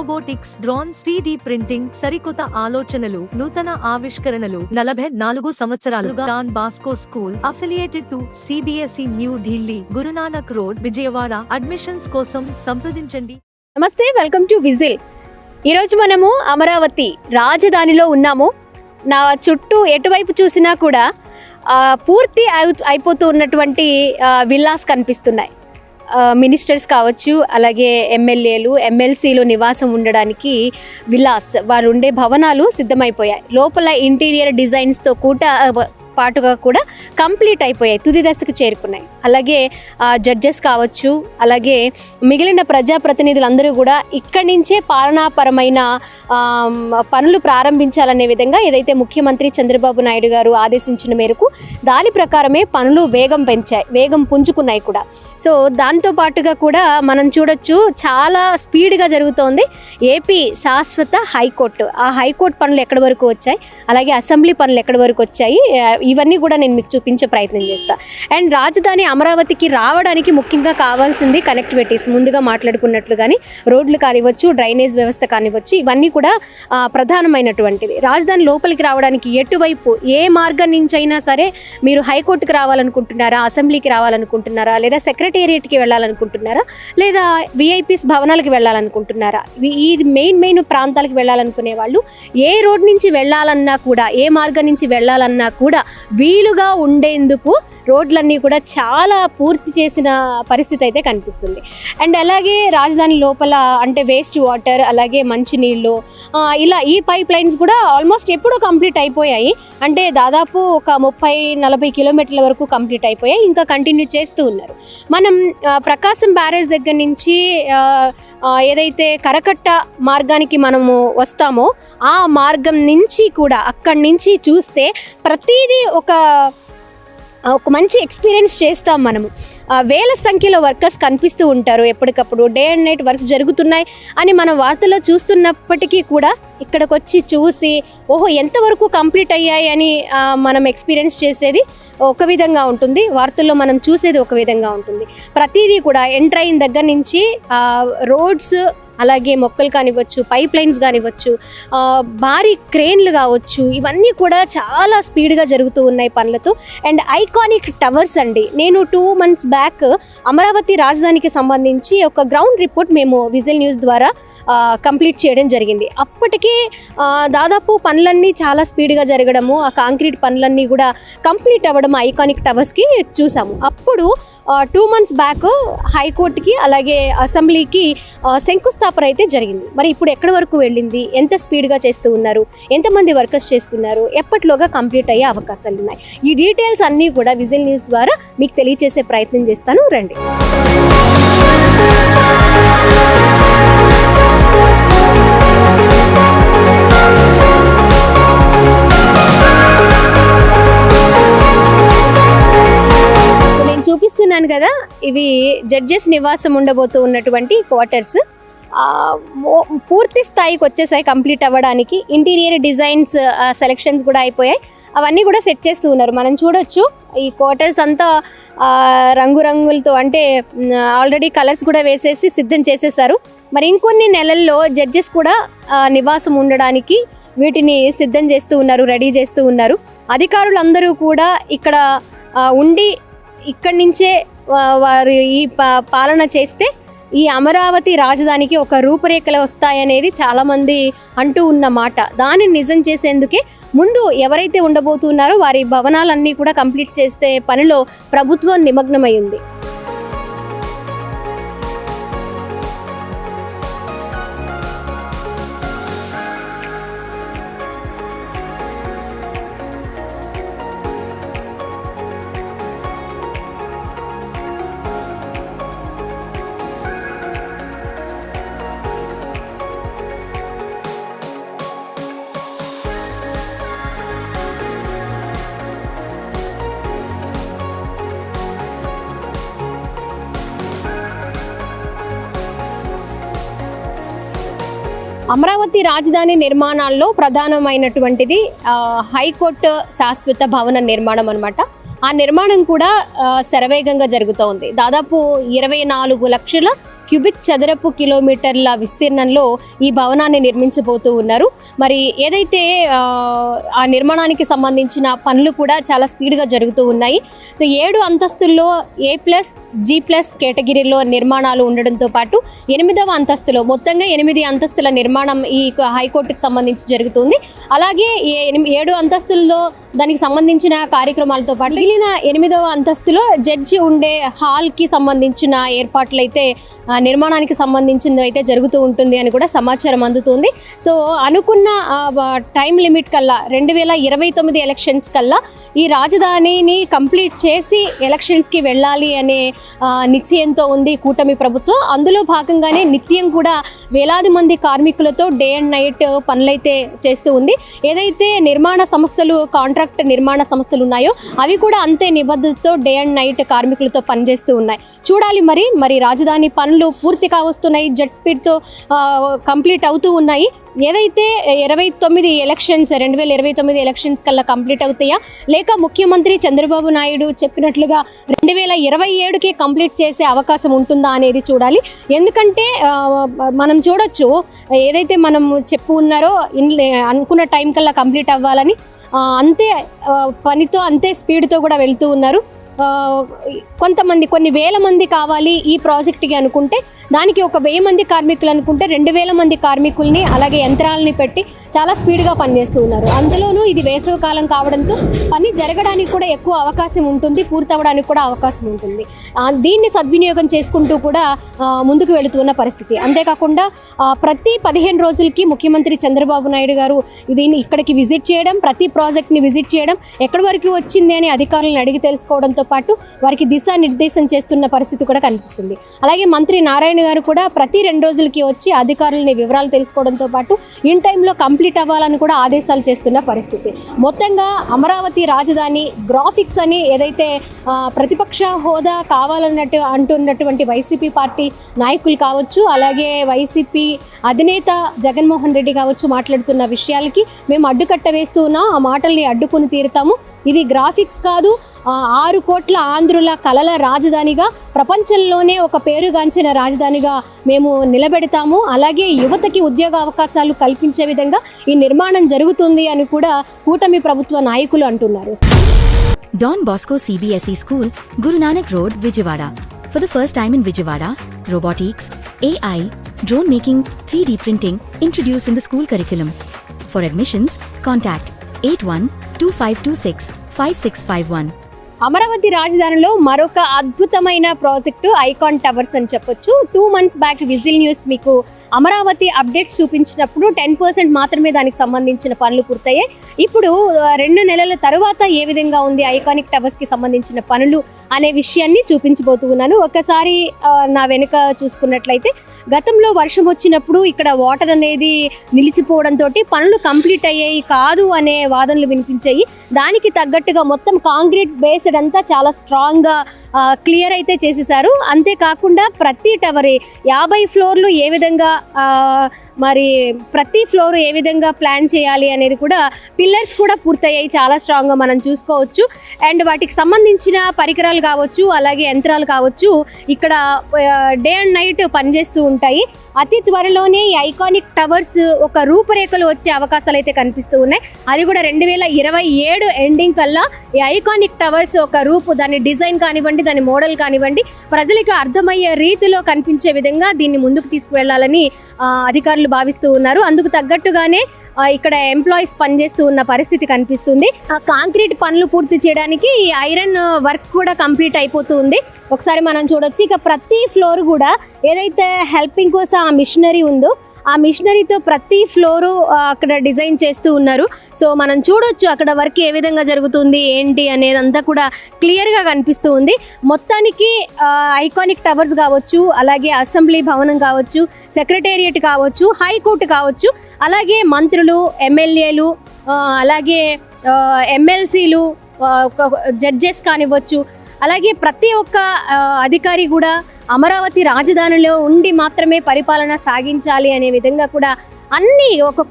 Robotics, drones, 3D printing, సరికొత్త ఆలోచనలు, నూతన ఆవిష్కరణలు. 44 సంవత్సరాలుగా Don Bosco school affiliated to CBSE new Delhi, Guru Nanak road, Vijayawada. Admissions కోసం సంప్రదించండి. నమస్తే, వెల్కమ్ టు విజిల్. ఈరోజు మనము అమరావతి రాజధానిలో ఉన్నాము. నా చుట్టూ ఎటువైపు చూసినా కూడా పూర్తి అయిపోతూ ఉన్నటువంటి విల్లాస్ కనిపిస్తున్నాయి. మినిస్టర్స్ కావచ్చు, అలాగే ఎమ్మెల్యేలు, ఎమ్మెల్సీలు నివాసం ఉండడానికి విల్లాస్, వారు ఉండే భవనాలు సిద్ధమైపోయాయి. లోపల ఇంటీరియర్ డిజైన్స్తో పాటుగా కూడా కంప్లీట్ అయిపోయాయి, తుది దశకు చేరుకున్నాయి. అలాగే జడ్జెస్ కావచ్చు, అలాగే మిగిలిన ప్రజాప్రతినిధులందరూ కూడా ఇక్కడి నుంచే పాలనాపరమైన పనులు ప్రారంభించాలనే విధంగా ఏదైతే ముఖ్యమంత్రి చంద్రబాబు నాయుడు గారు ఆదేశించిన మేరకు దాని ప్రకారమే పనులు వేగం పుంజుకున్నాయి కూడా. సో దాంతో పాటుగా కూడా మనం చూడొచ్చు, చాలా స్పీడ్గా జరుగుతోంది ఏపీ శాశ్వత హైకోర్టు. ఆ హైకోర్టు పనులు ఎక్కడి వరకు వచ్చాయి, అలాగే అసెంబ్లీ పనులు ఎక్కడి వరకు వచ్చాయి, ఇవన్నీ కూడా నేను మీకు చూపించే ప్రయత్నం చేస్తాను. అండ్ రాజధాని అమరావతికి రావడానికి ముఖ్యంగా కావాల్సింది కనెక్టివిటీస్. ముందుగా మాట్లాడుకున్నట్లు కానీ రోడ్లు కానివ్వచ్చు, డ్రైనేజ్ వ్యవస్థ కానివ్వచ్చు, ఇవన్నీ కూడా ప్రధానమైనటువంటిది. రాజధాని లోపలికి రావడానికి ఎటువైపు ఏ మార్గం నుంచి అయినా సరే మీరు హైకోర్టుకి రావాలనుకుంటున్నారా, అసెంబ్లీకి రావాలనుకుంటున్నారా, లేదా సెక్రటేరియట్కి వెళ్ళాలనుకుంటున్నారా, లేదా విఐపీస్ భవనాలకు వెళ్ళాలనుకుంటున్నారా, ఈ మెయిన్ ప్రాంతాలకు వెళ్ళాలనుకునే వాళ్ళు ఏ రోడ్ నుంచి వెళ్ళాలన్నా కూడా, ఏ మార్గం నుంచి వెళ్ళాలన్నా కూడా వీలుగా ఉండేందుకు రోడ్లన్నీ కూడా చాలా పూర్తి చేసిన పరిస్థితి అయితే కనిపిస్తుంది. అండ్ అలాగే రాజధాని లోపల అంటే వేస్ట్ వాటర్, అలాగే మంచినీళ్ళు, ఇలా ఈ పైప్ లైన్స్ కూడా ఆల్మోస్ట్ ఎప్పుడూ కంప్లీట్ అయిపోయాయి. అంటే దాదాపు ఒక 30-40 కిలోమీటర్ల వరకు కంప్లీట్ అయిపోయాయి, ఇంకా కంటిన్యూ చేస్తూ ఉన్నారు. మనం ప్రకాశం బ్యారేజ్ దగ్గర నుంచి ఏదైతే కరకట్ట మార్గానికి మనము వస్తామో ఆ మార్గం నుంచి కూడా, అక్కడి నుంచి చూస్తే ప్రతిదీ ఒక మంచి ఎక్స్పీరియన్స్ చేస్తాం మనము. వేల సంఖ్యలో వర్కర్స్ కనిపిస్తూ ఉంటారు ఎప్పటికప్పుడు. డే అండ్ నైట్ వర్క్స్ జరుగుతున్నాయి అని మనం వార్తల్లో చూస్తున్నప్పటికీ కూడా ఇక్కడికి వచ్చి చూసి ఓహో ఎంతవరకు కంప్లీట్ అయ్యాయి అని మనం ఎక్స్పీరియన్స్ చేసేది ఒక విధంగా ఉంటుంది, వార్తల్లో మనం చూసేది ఒక విధంగా ఉంటుంది. ప్రతిదీ కూడా ఎంటర్ అయిన దగ్గర నుంచి రోడ్స్, అలాగే మొక్కలు కానివ్వచ్చు, పైప్ లైన్స్ కానివ్వచ్చు, భారీ క్రేన్లు కావచ్చు, ఇవన్నీ కూడా చాలా స్పీడ్గా జరుగుతూ ఉన్నాయి పనులతో. అండ్ ఐకానిక్ టవర్స్ అండి, నేను 2 months బ్యాక్ అమరావతి రాజధానికి సంబంధించి ఒక గ్రౌండ్ రిపోర్ట్ మేము విజిల్ న్యూస్ ద్వారా కంప్లీట్ చేయడం జరిగింది. అప్పటికే దాదాపు పనులన్నీ చాలా స్పీడ్గా జరగడము, ఆ కాంక్రీట్ పనులన్నీ కూడా కంప్లీట్ అవ్వడం ఐకానిక్ టవర్స్కి చూసాము. అప్పుడు 2 months బ్యాక్ హైకోర్టుకి, అలాగే అసెంబ్లీకి శంకుస్థాపన అయితే జరిగింది. మరి ఇప్పుడు ఎక్కడి వరకు వెళ్ళింది, ఎంత స్పీడ్గా చేస్తూ ఉన్నారు, ఎంతమంది వర్కర్స్ చేస్తున్నారు, ఎప్పటిలోగా కంప్లీట్ అయ్యే అవకాశాలు ఉన్నాయి, ఈ డీటెయిల్స్ అన్నీ కూడా విజిల్ న్యూస్ ద్వారా మీకు తెలియజేసే ప్రయత్నం చేస్తాను, రండి. చూపిస్తున్నాను కదా, ఇవి జడ్జెస్ నివాసం ఉండబోతూ ఉన్నటువంటి క్వార్టర్స్. పూర్తి స్థాయికి వచ్చేసాయి కంప్లీట్ అవ్వడానికి. ఇంటీరియర్ డిజైన్స్ సెలెక్షన్స్ కూడా అయిపోయాయి, అవన్నీ కూడా సెట్ చేస్తూ ఉన్నారు. మనం చూడొచ్చు ఈ క్వార్టర్స్ అంతా రంగురంగులతో, అంటే ఆల్రెడీ కలర్స్ కూడా వేసేసి సిద్ధం చేసేసారు. మరి ఇంకొన్ని నెలల్లో జడ్జెస్ కూడా నివాసం ఉండడానికి వీటిని సిద్ధం చేస్తూ ఉన్నారు, రెడీ చేస్తూ ఉన్నారు. అధికారులందరూ కూడా ఇక్కడ ఉండి ఇక్కడి నుంచే వారు ఈ పాలన చేస్తే ఈ అమరావతి రాజధానికి ఒక రూపురేఖలు వస్తాయనేది చాలామంది అంటూ ఉన్న మాట. దాన్ని నిజం చేసేందుకే ముందు ఎవరైతే ఉండబోతున్నారో వారి భవనాలన్నీ కూడా కంప్లీట్ చేసే పనిలో ప్రభుత్వం నిమగ్నమై ఉంది. అమరావతి రాజధాని నిర్మాణాల్లో ప్రధానమైనటువంటిది హైకోర్టు శాశ్వత భవన నిర్మాణం అన్నమాట. ఆ నిర్మాణం కూడా శరవేగంగా జరుగుతోంది. దాదాపు 24 లక్షల క్యూబిక్ చదరపు కిలోమీటర్ల విస్తీర్ణంలో ఈ భవనాన్ని నిర్మించబోతూ ఉన్నారు. మరి ఏదైతే ఆ నిర్మాణానికి సంబంధించిన పనులు కూడా చాలా స్పీడ్గా జరుగుతూ ఉన్నాయి. సో 7 అంతస్తుల్లో A+G+ కేటగిరీలో నిర్మాణాలు ఉండడంతో పాటు 8వ అంతస్తులో మొత్తంగా 8 అంతస్తుల నిర్మాణం ఈ హైకోర్టుకు సంబంధించి జరుగుతుంది. అలాగే 7 అంతస్తుల్లో దానికి సంబంధించిన కార్యక్రమాలతో పాటు మిగిలిన 8వ అంతస్తులో జడ్జి ఉండే హాల్కి సంబంధించిన ఏర్పాట్లు అయితే నిర్మాణానికి సంబంధించింది అయితే జరుగుతూ ఉంటుంది అని కూడా సమాచారం అందుతుంది. సో అనుకున్న టైం లిమిట్ కల్లా 2029 ఎలక్షన్స్ కల్లా ఈ రాజధానిని కంప్లీట్ చేసి ఎలక్షన్స్కి వెళ్ళాలి అనే నిశ్చయంతో ఉంది కూటమి ప్రభుత్వం. అందులో భాగంగానే నిత్యం కూడా వేలాది మంది కార్మికులతో డే అండ్ నైట్ పనులైతే చేస్తూ ఉంది. ఏదైతే నిర్మాణ సంస్థలు కాంట్రాక్ట్ నిర్మాణ సంస్థలు ఉన్నాయో అవి కూడా అంతే నిబద్ధతతో డే అండ్ నైట్ కార్మికులతో పనిచేస్తూ ఉన్నాయి. చూడాలి మరి రాజధాని పనులు పూర్తి కావస్తున్నాయి, జెట్ స్పీడ్తో కంప్లీట్ అవుతూ ఉన్నాయి. ఏదైతే 2029 ఎలక్షన్స్ కల్లా కంప్లీట్ అవుతాయా, లేక ముఖ్యమంత్రి చంద్రబాబు నాయుడు చెప్పినట్లుగా 2027కే కంప్లీట్ చేసే అవకాశం ఉంటుందా అనేది చూడాలి. ఎందుకంటే మనం చూడొచ్చు, ఏదైతే మనం చెప్పు ఉన్నారో అనుకున్న టైం కల్లా కంప్లీట్ అవ్వాలని అంతే పనితో అంతే స్పీడ్తో కూడా వెళ్తూ ఉన్నారు. కొన్ని వేల మంది కావాలి ఈ ప్రాజెక్ట్కి అనుకుంటే దానికి 1000 మంది కార్మికులు అనుకుంటే 2000 మంది కార్మికుల్ని అలాగే యంత్రాలని పెట్టి చాలా స్పీడ్గా పనిచేస్తూ ఉన్నారు. అందులోనూ ఇది వేసవి కాలం కావడంతో పని జరగడానికి కూడా ఎక్కువ అవకాశం ఉంటుంది, పూర్తవడానికి కూడా అవకాశం ఉంటుంది. దీన్ని సద్వినియోగం చేసుకుంటూ కూడా ముందుకు వెళుతున్న పరిస్థితి. అంతేకాకుండా ప్రతి 15 రోజులకి ముఖ్యమంత్రి చంద్రబాబు నాయుడు గారు దీన్ని ఇక్కడికి విజిట్ చేయడం, ప్రతి ప్రాజెక్ట్ని విజిట్ చేయడం, ఎక్కడి వరకు వచ్చింది అని అధికారులను అడిగి తెలుసుకోవడంతో పాటు వారికి దిశానిర్దేశం చేస్తున్న పరిస్థితి కూడా కనిపిస్తుంది. అలాగే మంత్రి నారాయణ గారు కూడా ప్రతి 2 రోజులకి వచ్చి అధికారులని వివరాలు తెలుసుకోవడంతో పాటు ఇన్ టైంలో కంప్లీట్ అవ్వాలని కూడా ఆదేశాలు చేస్తున్న పరిస్థితి. మొత్తంగా అమరావతి రాజధాని గ్రాఫిక్స్ అని ఏదైతే ప్రతిపక్ష హోదా కావాలన్నట్టు అంటున్నటువంటి వైసీపీ పార్టీ నాయకులు కావచ్చు, అలాగే వైసీపీ అధినేత జగన్మోహన్ రెడ్డి కావచ్చు మాట్లాడుతున్న విషయాలకి మేము అడ్డుకట్ట వేస్తూ ఉన్నాం. ఆ మాటల్ని అడ్డుకొని తీరుతాము. ఇది గ్రాఫిక్స్ కాదు, 6 కోట్ల ఆంధ్రుల కలల రాజధానిగా, ప్రపంచంలోనే ఒక పేరుగాంచిన రాజధానిగా మేము నిలబెడతాము. అలాగే యువతకి ఉద్యోగ అవకాశాలు కల్పించే విధంగా ఈ నిర్మాణం జరుగుతుంది అని కూడా కూటమి ప్రభుత్వ నాయకులు అంటున్నారు. Don Bosco CBSE School, Guru Nanak Road, Vijayawada. For the first time in Vijayawada, robotics, AI, drone making, 3D printing introduced in the school curriculum. For admissions, contact 8125265651. Amaravati రాజధానిలో మరొక అద్భుతమైన ప్రాజెక్టు ఐకాన్ టవర్స్ అని చెప్పొచ్చు. 2 months back whistle news మీకు Amaravati updates చూపించినప్పుడు 10% మాత్రమే దానికి సంబంధించిన పనులు పూర్తయ్యాయి. ఇప్పుడు 2 నెలల తర్వాత ఏ విధంగా ఉంది ఐకానిక్ టవర్స్కి సంబంధించిన పనులు అనే విషయాన్ని చూపించబోతూ ఉన్నాను. ఒకసారి నా వెనుక చూసుకున్నట్లయితే గతంలో వర్షం వచ్చినప్పుడు ఇక్కడ వాటర్ అనేది నిలిచిపోవడంతో పనులు కంప్లీట్ అయ్యాయి కాదు అనే వాదనలు వినిపించాయి. దానికి తగ్గట్టుగా మొత్తం కాంక్రీట్ బేస్డ్ అంతా చాలా స్ట్రాంగ్గా క్లియర్ అయితే చేసేసారు. అంతేకాకుండా ప్రతి టవర్ 50 ఫ్లోర్లు ఏ విధంగా మరి ప్రతి ఫ్లోర్ ఏ విధంగా ప్లాన్ చేయాలి అనేది కూడా పిల్లర్స్ కూడా పూర్తయ్యాయి, చాలా స్ట్రాంగ్గా మనం చూసుకోవచ్చు. అండ్ వాటికి సంబంధించిన పరికరాలు కావచ్చు, అలాగే యంత్రాలు కావచ్చు ఇక్కడ డే అండ్ నైట్ పనిచేస్తూ ఉంటాయి. అతి త్వరలోనే ఈ ఐకానిక్ టవర్స్ ఒక రూపురేఖలు వచ్చే అవకాశాలు అయితే కనిపిస్తూ ఉన్నాయి. అది కూడా 2027 ఎండింగ్ కల్లా ఈ ఐకానిక్ టవర్స్ ఒక రూపు, దాని డిజైన్ కానివ్వండి, దాని మోడల్ కానివ్వండి, ప్రజలకు అర్థమయ్యే రీతిలో కనిపించే విధంగా దీన్ని ముందుకు తీసుకువెళ్లాలని అధికారులు భావిస్తూ ఉన్నారు. అందుకు తగ్గట్టుగానే ఇక్కడ ఎంప్లాయీస్ పనిచేస్తూ ఉన్న పరిస్థితి కనిపిస్తుంది. ఆ కాంక్రీట్ పనులు పూర్తి చేయడానికి ఈ ఐరన్ వర్క్ కూడా కంప్లీట్ అయిపోతుంది. ఒకసారి మనం చూడొచ్చు. ఇక ప్రతి ఫ్లోర్ కూడా ఏదైతే హెల్పింగ్ కోసం ఆ మిషనరీ ఉందో ఆ మిషనరీతో ప్రతి ఫ్లోరు అక్కడ డిజైన్ చేస్తూ ఉన్నారు. సో మనం చూడొచ్చు అక్కడ వర్క్ ఏ విధంగా జరుగుతుంది ఏంటి అనేదంతా కూడా క్లియర్గా కనిపిస్తూ ఉంది. మొత్తానికి ఐకానిక్ టవర్స్ కావచ్చు, అలాగే అసెంబ్లీ భవనం కావచ్చు, సెక్రటేరియట్ కావచ్చు, హైకోర్టు కావచ్చు, అలాగే మంత్రులు, ఎమ్మెల్యేలు, అలాగే ఎమ్మెల్సీలు, జడ్జెస్ కానివ్వచ్చు, అలాగే ప్రతి ఒక్క అధికారి కూడా అమరావతి రాజధానిలో ఉండి మాత్రమే పరిపాలన సాగించాలి అనే విధంగా కూడా అన్నీ ఒక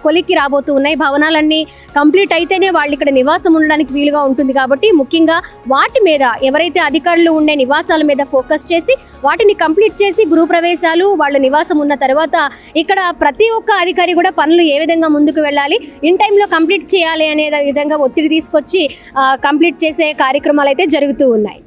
కొలిక్కి రాబోతూ ఉన్నాయి. భవనాలన్నీ కంప్లీట్ అయితేనే వాళ్ళు ఇక్కడ నివాసం ఉండడానికి వీలుగా ఉంటుంది కాబట్టి ముఖ్యంగా వాటి మీద ఎవరైతే అధికారులు ఉండే నివాసాల మీద ఫోకస్ చేసి వాటిని కంప్లీట్ చేసి గృహప్రవేశాలు వాళ్ళ నివాసం ఉన్న తర్వాత ఇక్కడ ప్రతి ఒక్క అధికారి కూడా పనులు ఏ విధంగా ముందుకు వెళ్ళాలి, ఇన్ టైంలో కంప్లీట్ చేయాలి అనే విధంగా ఒత్తిడి తీసుకొచ్చి కంప్లీట్ చేసే కార్యక్రమాలు అయితే జరుగుతూ ఉన్నాయి.